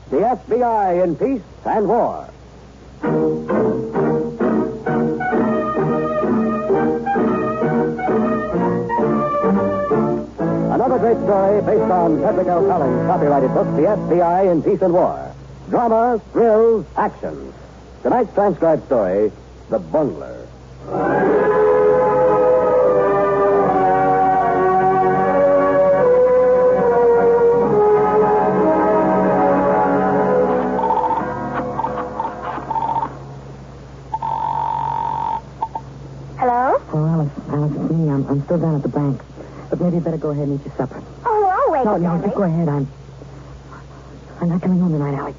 The FBI in Peace and War. Another great story based on Frederick L. Collins' copyrighted book, The FBI in Peace and War. Drama, thrills, action. Tonight's transcribed story, The Bungler. Hello? Oh, Alice, it's me. I'm still down at the bank. But maybe you better go ahead and eat your supper. Oh, I'll wait. No, just go ahead. I'm not coming home tonight, Allie.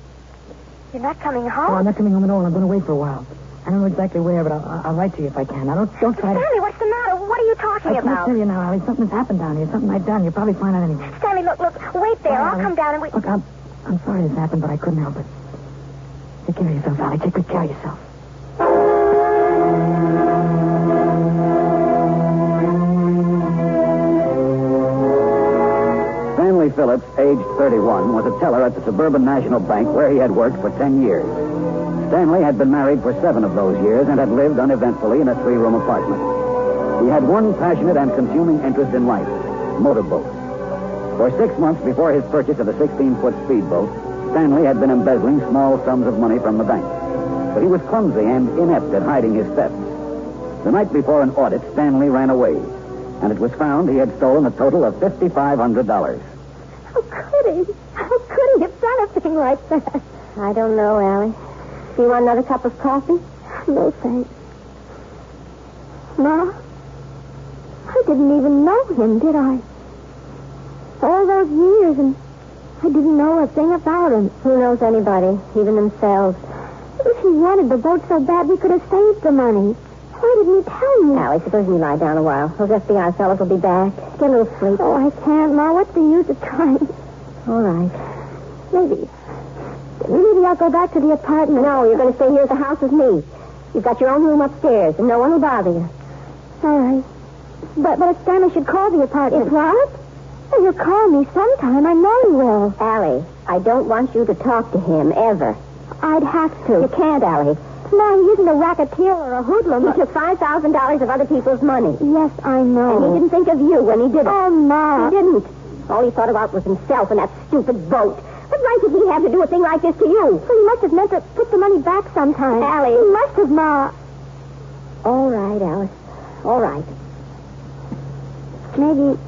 You're not coming No, home? I'm not coming home at all. I'm going to wait for a while. I don't know exactly where, but I'll write to you if I can. Now, don't try to... Stanley, what's the matter? What are you talking I can't about? tell you now, Allie. Something's happened down here. Something I've done. You'll probably find out anyway. Stanley, look. Wait there. I'll Allie. come down and we... Look, I'm sorry this happened, but I couldn't help it. Take care of yourself, Allie. Take good care of yourself. Stanley Phillips, aged 31, was a teller at the Suburban National Bank where he had worked for 10 years. Stanley had been married for 7 of those years and had lived uneventfully in a 3-room apartment. He had one passionate and consuming interest in life, motorboats. For 6 months before his purchase of a 16-foot speedboat, Stanley had been embezzling small sums of money from the bank. But he was clumsy and inept at hiding his thefts. The night before an audit, Stanley ran away, and it was found he had stolen a total of $5,500. How could he? How could he have done a thing like that? I don't know, Allie. Do you want another cup of coffee? No, thanks. Ma, I didn't even know him, did I? All those years, and I didn't know a thing about him. Who knows anybody, even themselves? If he wanted the boat so bad, we could have saved the money. Why didn't he tell me? Allie, suppose you lie down a while. Those FBI fellows will be back. Get a little sleep. Oh, I can't, Ma. What's the use of trying? All right. Maybe I'll go back to the apartment. No, you're going to stay here at the house with me. You've got your own room upstairs, and no one will bother you. All right. But if Stanley should call the apartment... If what? Well, he'll call me sometime. I know he will. Allie, I don't want you to talk to him, ever. I'd have to. You can't, Allie. No, he isn't a racketeer or a hoodlum. He took $5,000 of other people's money. Yes, I know. And he didn't think of you when he did it. Oh, Ma. He didn't. All he thought about was himself and that stupid boat. What right did he have to do a thing like this to you? Well, he must have meant to put the money back sometime. Allie. He must have, Ma. All right, Alice. All right. Maybe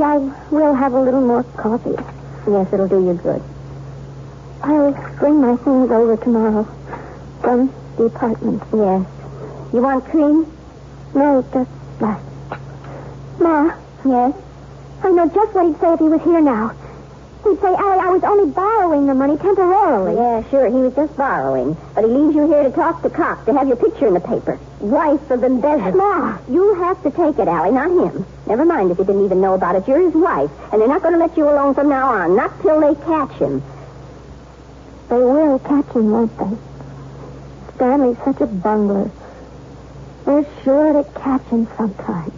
I will have a little more coffee. Yes, it'll do you good. I'll bring my things over tomorrow from the apartment. Yes. You want cream? No, just black. Ma. Yes? I know just what he'd say if he was here now. He'd say, Allie, I was only borrowing the money temporarily. Yeah, sure, he was just borrowing. But he leaves you here to talk to cops, to have your picture in the paper. Wife of embezzlement. Ma. You have to take it, Allie, not him. Never mind if you didn't even know about it. You're his wife, and they're not going to let you alone from now on. Not till they catch him. They will catch him, won't they? Stanley's such a bungler. They're sure to catch him sometime.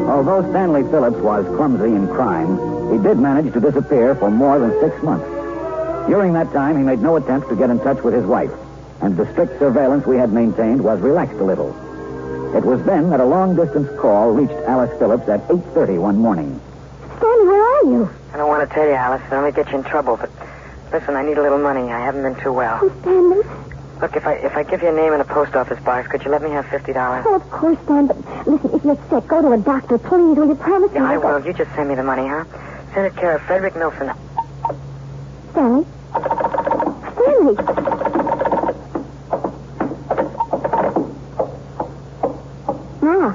Although Stanley Phillips was clumsy in crime, he did manage to disappear for more than 6 months. During that time, he made no attempt to get in touch with his wife, and the strict surveillance we had maintained was relaxed a little. It was then that a long-distance call reached Alice Phillips at 8:30 one morning. Stanley, where are you? I don't want to tell you, Alice. I don't want to get you in trouble, but listen, I need a little money. I haven't been too well. Oh, Stanley. Look, if I give you a name in a post office box, could you let me have $50? Oh, of course, Stan, but listen, if you're sick, go to a doctor, please. Will you promise me? Yeah, I will. You just send me the money, huh? Send it care of Frederick Milson. Stanley? Stanley! Ma,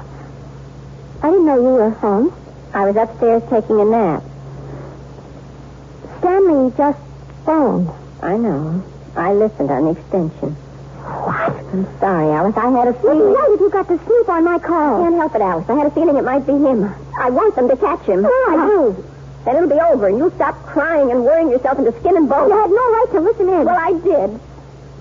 I didn't know you were home. I was upstairs taking a nap. Stanley just phoned. I know. I listened on the extension. What? I'm sorry, Alice. I had a feeling... Why did you got to snoop on my call? I can't help it, Alice. I had a feeling it might be him. I want them to catch him. I do. Then it'll be over, and you'll stop crying and worrying yourself into skin and bones. You had no right to listen in. Well, I did.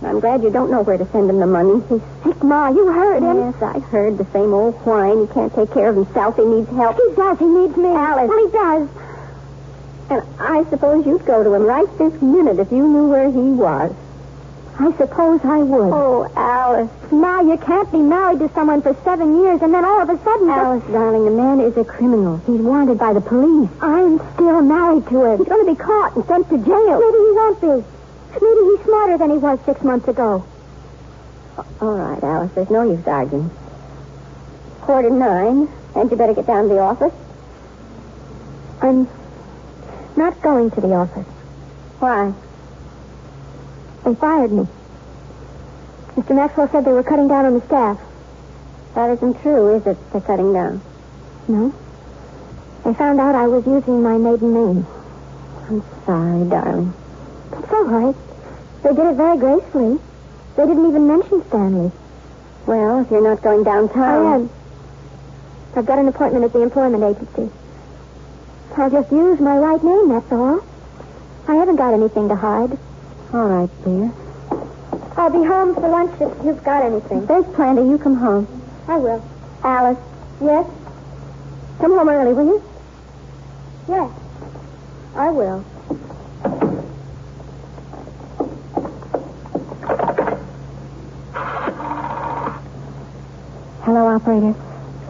I'm glad you don't know where to send him the money. He's sick, Ma. You heard him. Yes, I heard the same old whine. He can't take care of himself. He needs help. He does. He needs me. Alice. Well, he does. And I suppose you'd go to him right this minute if you knew where he was. I suppose I would. Oh, Alice. Ma, you can't be married to someone for 7 years and then all of a sudden... Alice, darling, the man is a criminal. He's wanted by the police. I'm still married to him. He's going to be caught and sent to jail. Maybe he won't be. Maybe he's smarter than he was 6 months ago. All right, Alice, there's no use arguing. 9:15, and you better get down to the office. I'm not going to the office. Why? They fired me. Mr. Maxwell said they were cutting down on the staff. That isn't true, is it? They're cutting down. No. They found out I was using my maiden name. I'm sorry, darling. It's all right. They did it very gracefully. They didn't even mention Stanley. Well, if you're not going downtown... I am. I've got an appointment at the employment agency. I'll just use my right name, that's all. I haven't got anything to hide. All right, dear. I'll be home for lunch if you've got anything. There's plenty. You come home. I will. Alice. Yes? Come home early, will you? Yes. I will. Hello, operator.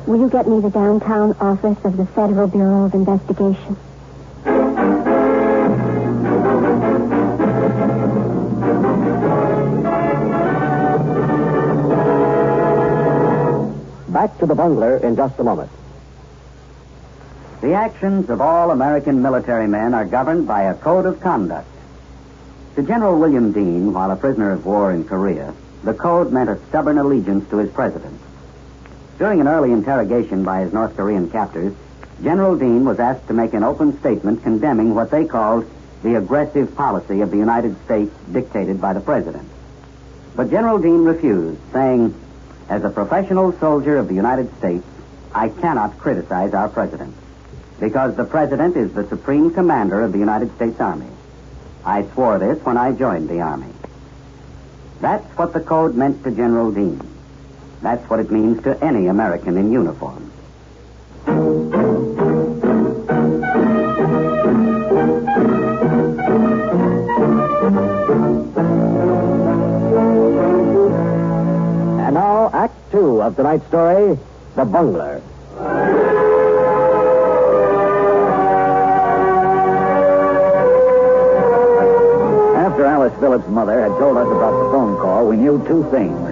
Will you get me the downtown office of the Federal Bureau of Investigation? Back to the Bungler in just a moment. The actions of all American military men are governed by a code of conduct. To General William Dean, while a prisoner of war in Korea, the code meant a stubborn allegiance to his president. During an early interrogation by his North Korean captors, General Dean was asked to make an open statement condemning what they called the aggressive policy of the United States dictated by the president. But General Dean refused, saying, "As a professional soldier of the United States, I cannot criticize our president, because the president is the supreme commander of the United States Army. I swore this when I joined the Army." That's what the code meant to General Dean. That's what it means to any American in uniform. And now, Act 2 of tonight's story, The Bungler. After Alice Phillips' mother had told us about the phone call, we knew two things.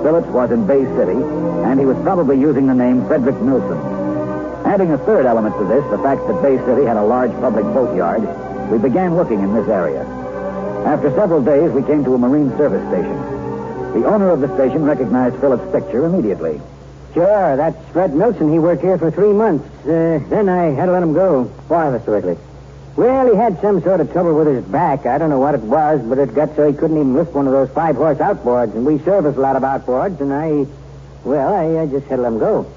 Phillips was in Bay City, and he was probably using the name Frederick Milson. Adding a third element to this, the fact that Bay City had a large public boatyard, we began looking in this area. After several days, we came to a Marine Service station. The owner of the station recognized Phillips' picture immediately. Sure, that's Fred Milson. He worked here for 3 months. Then I had to let him go. Why, Mr. Wrigley? Well, he had some sort of trouble with his back. I don't know what it was, but it got so he couldn't even lift one of those 5-horse outboards. And we service a lot of outboards, and I just had to let him go.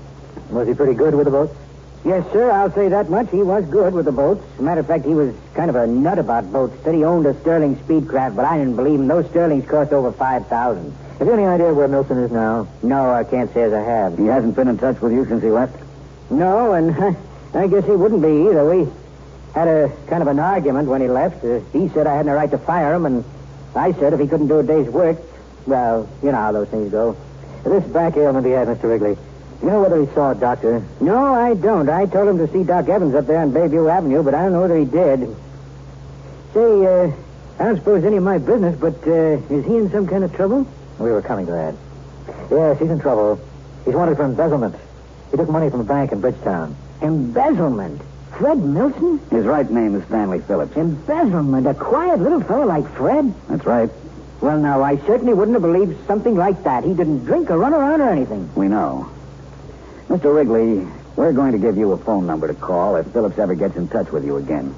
Was he pretty good with the boats? Yes, sir, I'll say that much. He was good with the boats. As a matter of fact, he was kind of a nut about boats. Said he owned a Sterling Speedcraft, but I didn't believe him. Those Sterlings cost over $5,000. Have you any idea where Milson is now? No, I can't say as I have. He hasn't been in touch with you since he left? No, and I guess he wouldn't be either. We had a kind of an argument when he left. He said I had no right to fire him, and I said if he couldn't do a day's work, well, you know how those things go. This back ailment he had, Mr. Wrigley, do you know whether he saw a doctor? No, I don't. I told him to see Doc Evans up there on Bayview Avenue, but I don't know whether he did. Say, I don't suppose any of my business, but is he in some kind of trouble? We were coming to that. Yes, he's in trouble. He's wanted for embezzlement. He took money from a bank in Bridgetown. Embezzlement? Fred Milson? His right name is Stanley Phillips. Embezzlement? A quiet little fellow like Fred? That's right. Well, now, I certainly wouldn't have believed something like that. He didn't drink or run around or anything. We know. Mr. Wrigley, we're going to give you a phone number to call if Phillips ever gets in touch with you again.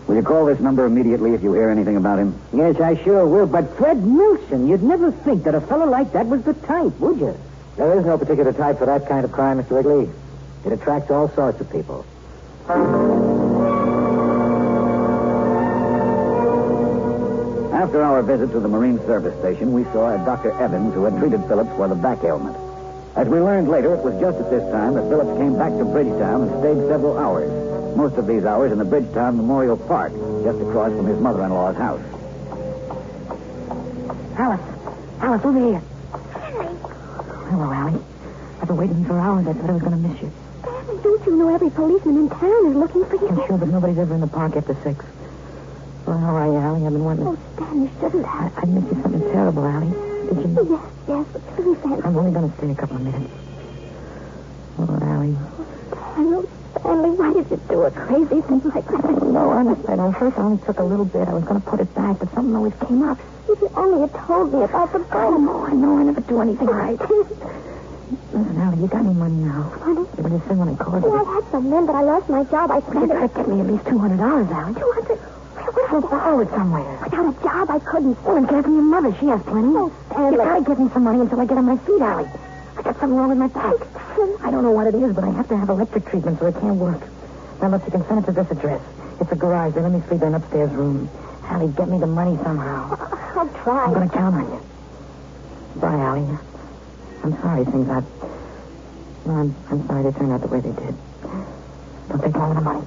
Will you call this number immediately if you hear anything about him? Yes, I sure will. But Fred Milson, you'd never think that a fellow like that was the type, would you? There is no particular type for that kind of crime, Mr. Wrigley. It attracts all sorts of people. After our visit to the Marine Service Station, we saw a Dr. Evans who had treated Phillips for the back ailment. As we learned later, it was just at this time that Phillips came back to Bridgetown and stayed several hours. Most of these hours in the Bridgetown Memorial Park, just across from his mother-in-law's house. Alice, over here. Hello, Allie. I've been waiting for hours. I thought I was going to miss you. Stanley, don't you know every policeman in town is looking for you? I'm sure, but nobody's ever in the park after 6. Well, how are you, Allie? I've been wanting to... Oh, Stanley, shouldn't I? I missed you something terrible, Allie. Did you? Yes, but please, Stanley. I'm only going to stay a couple of minutes. Oh, Allie. Stanley, why did you do a crazy thing like that? No, honest, I don't. First, I only took a little bit. I was going to put it back, but something always came up. If you only had told me about the boat. I know. I never do anything right. Listen, Allie, you got any money now? Money? You were just saying when I called you. Well, I had some then, but I lost my job. I spent You it. got to get me at least $200, Allie. 200? I'll borrow it somewhere. Without a job, I couldn't. Well, then get it from your mother. She has plenty. Oh, Stanley. You got to give me some money until I get on my feet, Allie. I got something wrong with my back. I don't know what it is, but I have to have electric treatment so it can't work. Now, look, you can send it to this address. It's a garage. They let me sleep in an upstairs room. Allie, get me the money somehow. I'll try. I'm going to count on you. Bye, Allie. I'm sorry things I... No, I'm sorry they turned out the way they did. Don't take all of the money.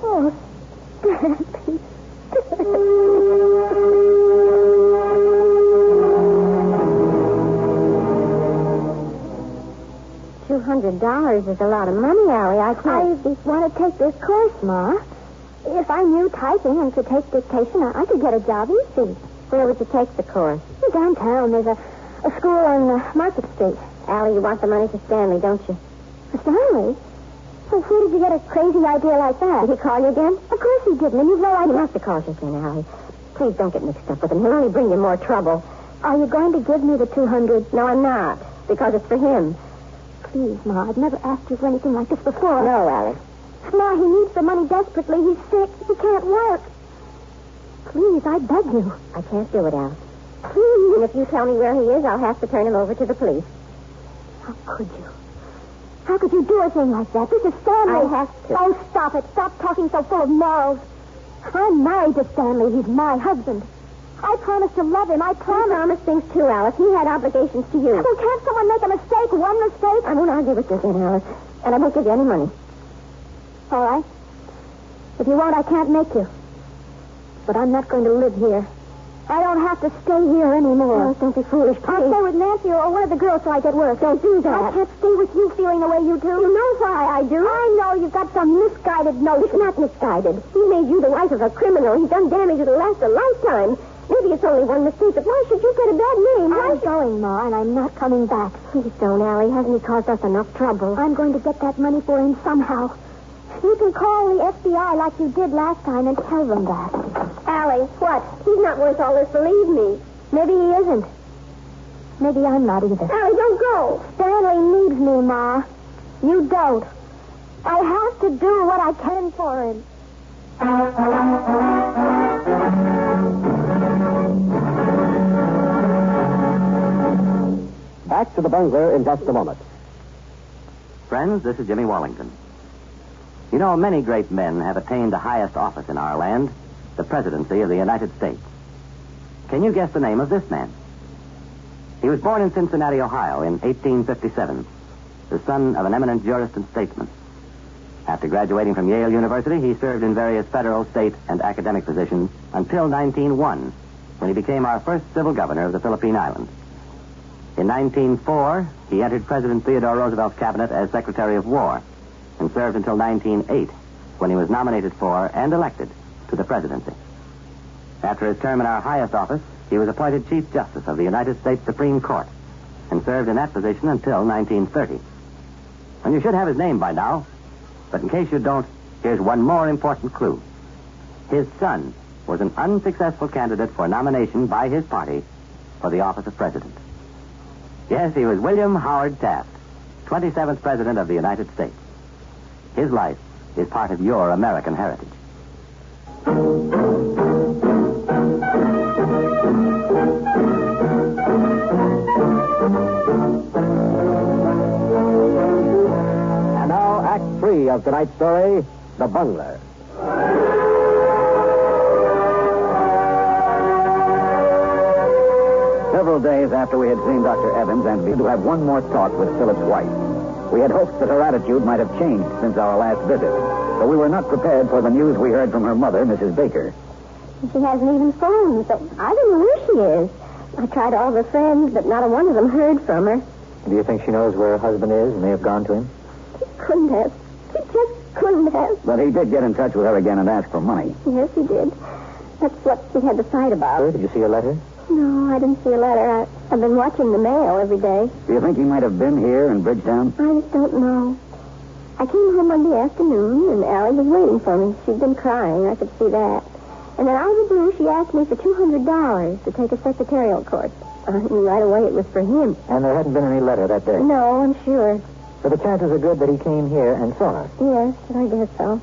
Oh, Stanley. $200 is a lot of money, Allie. I just want to take this course, Ma. If I knew typing and could take dictation, I could get a job easy. Where would you take the course? Downtown. There's a school on Market Street. Allie, you want the money for Stanley, don't you? For Stanley? Well, where did you get a crazy idea like that? Did he call you again? Of course he didn't, and you've no idea. He has to call you again, Allie. Please don't get mixed up with him. He'll only bring you more trouble. Are you going to give me the $200? No, I'm not, because it's for him. Please, Ma, I've never asked you for anything like this before. No, Allie. Ma, he needs the money desperately. He's sick. He can't work. Please, I beg you. I can't do it, Allie. Please. And if you tell me where he is, I'll have to turn him over to the police. How could you? How could you do a thing like that? This is Stanley. I have to. Oh, stop it. Stop talking so full of morals. I'm married to Stanley. He's my husband. I promised to love him. I promised things too, Alice. He had obligations to you. Well, can't someone make a mistake? One mistake? I won't argue with you again, Alice. And I won't give you any money. All right. If you won't, I can't make you. But I'm not going to live here. I don't have to stay here anymore. Oh, don't be foolish, please. I'll stay with Nancy or one of the girls till I get work. Don't do that. I can't stay with you feeling the way you do. You know why I do. I know you've got some misguided notion. It's not misguided. He made you the wife of a criminal. He's done damage that'll last a lifetime. Maybe it's only one mistake, but why should you get a bad name? I'm going, Ma, and I'm not coming back. Please don't, Allie. Hasn't he caused us enough trouble? I'm going to get that money for him somehow. You can call the FBI like you did last time and tell them that. Allie, what? He's not worth all this, believe me. Maybe he isn't. Maybe I'm not either. Allie, don't go. Stanley needs me, Ma. You don't. I have to do what I can for him. Back to the Bungler in just a moment. Friends, this is Jimmy Wallington. You know, many great men have attained the highest office in our land, the presidency of the United States. Can you guess the name of this man? He was born in Cincinnati, Ohio in 1857, the son of an eminent jurist and statesman. After graduating from Yale University, he served in various federal, state, and academic positions until 1901, when he became our first civil governor of the Philippine Islands. In 1904, he entered President Theodore Roosevelt's cabinet as Secretary of War and served until 1908, when he was nominated for and elected to the presidency. After his term in our highest office, he was appointed Chief Justice of the United States Supreme Court and served in that position until 1930. And you should have his name by now, but in case you don't, here's one more important clue. His son was an unsuccessful candidate for nomination by his party for the office of president. Yes, he was William Howard Taft, 27th President of the United States. His life is part of your American heritage. And now, Act 3 of tonight's story, The Bungler. several days after we had seen Dr. Evans and began to have one more talk with Philip's wife. We had hoped that her attitude might have changed since our last visit, but we were not prepared for the news we heard from her mother, Mrs. Baker. She hasn't even phoned, so I don't know where she is. I tried all her friends, but not a one of them heard from her. Do you think she knows where her husband is and may have gone to him? She couldn't have. She just couldn't have. But he did get in touch with her again and ask for money. Yes, he did. That's what we had to fight about. Did you see a letter? No, I didn't see a letter. I've been watching the mail every day. Do you think he might have been here in Bridgetown? I just don't know. I came home Monday afternoon, and Allie was waiting for me. She'd been crying. I could see that. And then out of the blue, she asked me for $200 to take a secretarial course. I knew right away it was for him. And there hadn't been any letter that day? No, I'm sure. So the chances are good that he came here and saw her? Yes, I guess so.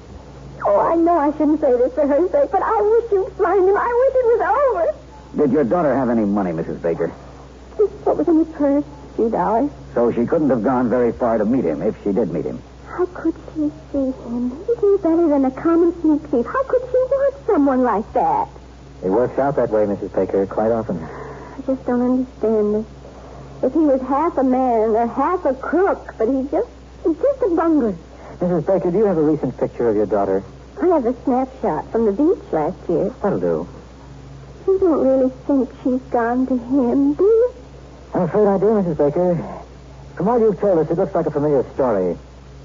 Oh, I know I shouldn't say this for her sake, but I wish you'd find him. I wish it was over. Did your daughter have any money, Mrs. Baker? Just what was in his purse? A few dollars. So she couldn't have gone very far to meet him, if she did meet him. How could she see him? Isn't he better than a common sneak thief? How could she want someone like that? It works out that way, Mrs. Baker, quite often. I just don't understand this. If he was half a man or half a crook, but he's just a bungler. Mrs. Baker, do you have a recent picture of your daughter? I have a snapshot from the beach last year. That'll do. You don't really think she's gone to him, do you? I'm afraid I do, Mrs. Baker. From all you've told us, it looks like a familiar story.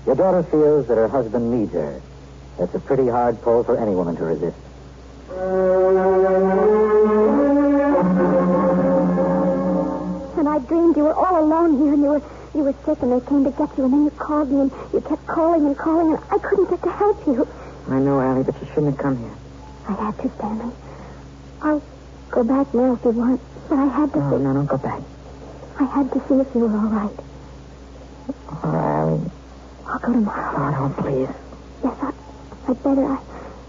Your daughter feels that her husband needs her. That's a pretty hard pull for any woman to resist. And I dreamed you were all alone here, and you were sick, and they came to get you, and then you called me, and you kept calling and calling, and I couldn't get to help you. I know, Allie, but you shouldn't have come here. I had to, Stanley. I'll go back now if you want, but I had to see. No, don't go back. I had to see if you were all right. All right, Allie. I'll go tomorrow. Oh, no, please. Yes, I'd better.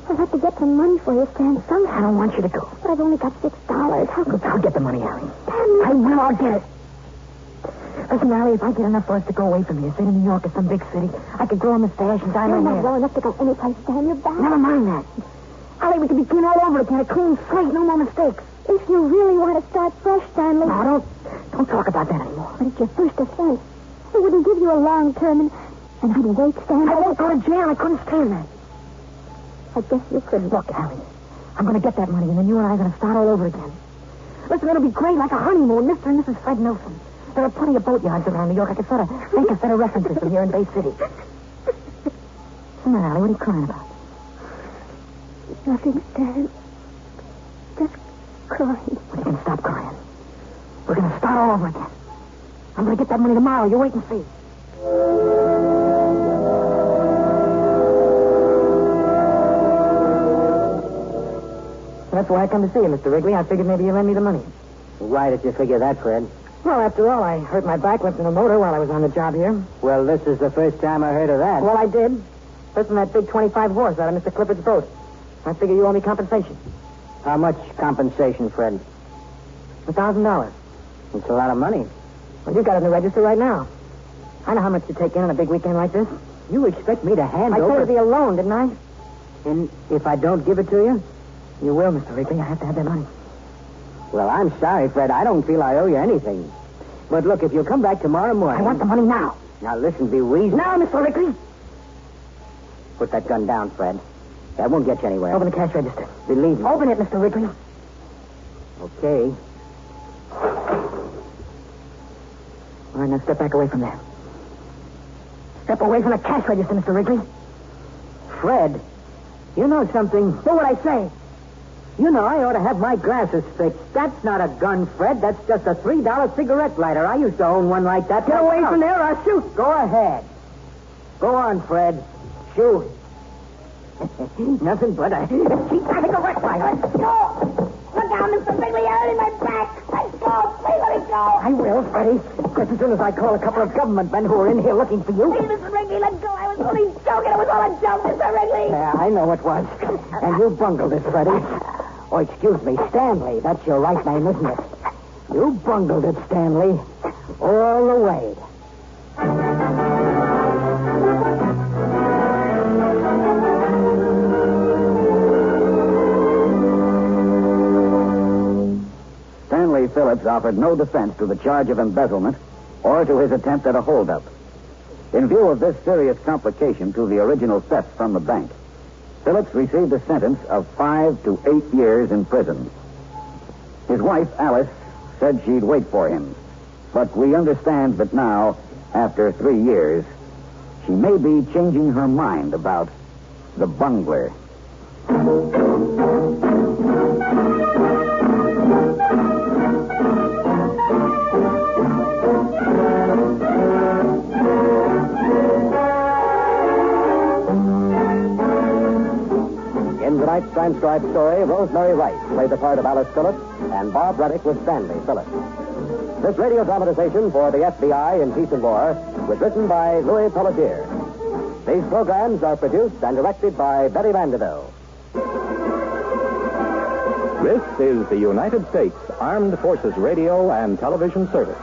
I'll have to get some money for you, Stan, somehow. I don't want you to go. But I've only got $6. How could I'll get the money, Allie. Stanley. I will. I'll get it. Listen, Allie, if I get enough for us to go away from here, say to New York or some big city, I could grow a mustache and dye my You're not hair. well enough to go anyplace, Stan. You're back. Never mind that. Allie, we could begin all over again, a clean slate, no more mistakes. If you really want to start fresh, Stanley. No, don't talk about that anymore. But it's your first offense. It wouldn't give you a long term, and I'd wait, Stanley. I won't go to jail. I couldn't stand that. I guess you could. Look, Allie, I'm going to get that money, and then you and I are going to start all over again. Listen, it'll be great, like a honeymoon, Mr. and Mrs. Fred Nelson. There are plenty of boatyards around New York. I could sort of make a set of references from here in Bay City. Come on, Allie, what are you crying about? Nothing, Stan. Just crying. Well, you can stop crying. We're going to start all over again. I'm going to get that money tomorrow. You wait and see. That's why I come to see you, Mr. Wrigley. I figured maybe you'd lend me the money. Why did you figure that, Fred? Well, after all, I hurt my back lifting a motor while I was on the job here. Well, this is the first time I heard of that. Well, I did. Lifting that big 25 horse out of Mr. Clifford's boat. I figure you owe me compensation. How much compensation, Fred? $1,000. It's a lot of money. Well, you got it in the register right now. I know how much you take in on a big weekend like this. You expect me to hand I over... told you to be alone, didn't I? And if I don't give it to you? You will, Mr. Wrigley. I have to have that money. Well, I'm sorry, Fred. I don't feel I owe you anything. But look, if you'll come back tomorrow morning... I want the money now. Now, listen, be reasonable. Now, Mr. Wrigley. Put that gun down, Fred. That won't get you anywhere. Open the cash register. Believe me. Open it, Mr. Wrigley. Okay. All right, now step back away from there. Step away from the cash register, Mr. Wrigley. Fred, you know something? Do what I say. You know, I ought to have my glasses fixed. That's not a gun, Fred. That's just a $3 cigarette lighter. I used to own one like that. Get away from there or I'll shoot. Go ahead. Go on, Fred. Shoot. Nothing but a cheap cigarette lighter. Let's go. Look out, Mr. Wrigley. You're hurting my back. Let's go. Please let me go. I will, Freddie. Just as soon as I call a couple of government men who are in here looking for you. Please, Mr. Wrigley, let go. I was only joking. It was all a joke, Mr. Wrigley. Yeah, I know it was. And you bungled it, Freddie. Oh, excuse me, Stanley. That's your right name, isn't it? You bungled it, Stanley. All the way. Stanley Phillips offered no defense to the charge of embezzlement or to his attempt at a holdup. In view of this serious complication to the original theft from the bank, Phillips received a sentence of 5 to 8 years in prison. His wife, Alice, said she'd wait for him. But we understand that now, after 3 years, she may be changing her mind about the Bungler. In tonight's transcribed story, Rosemary Wright played the part of Alice Phillips, and Bob Reddick was Stanley Phillips. This radio dramatization for the FBI in Peace and War was written by Louis Pelletier. These programs are produced and directed by Betty Vandeville. This is the United States Armed Forces Radio and Television Service.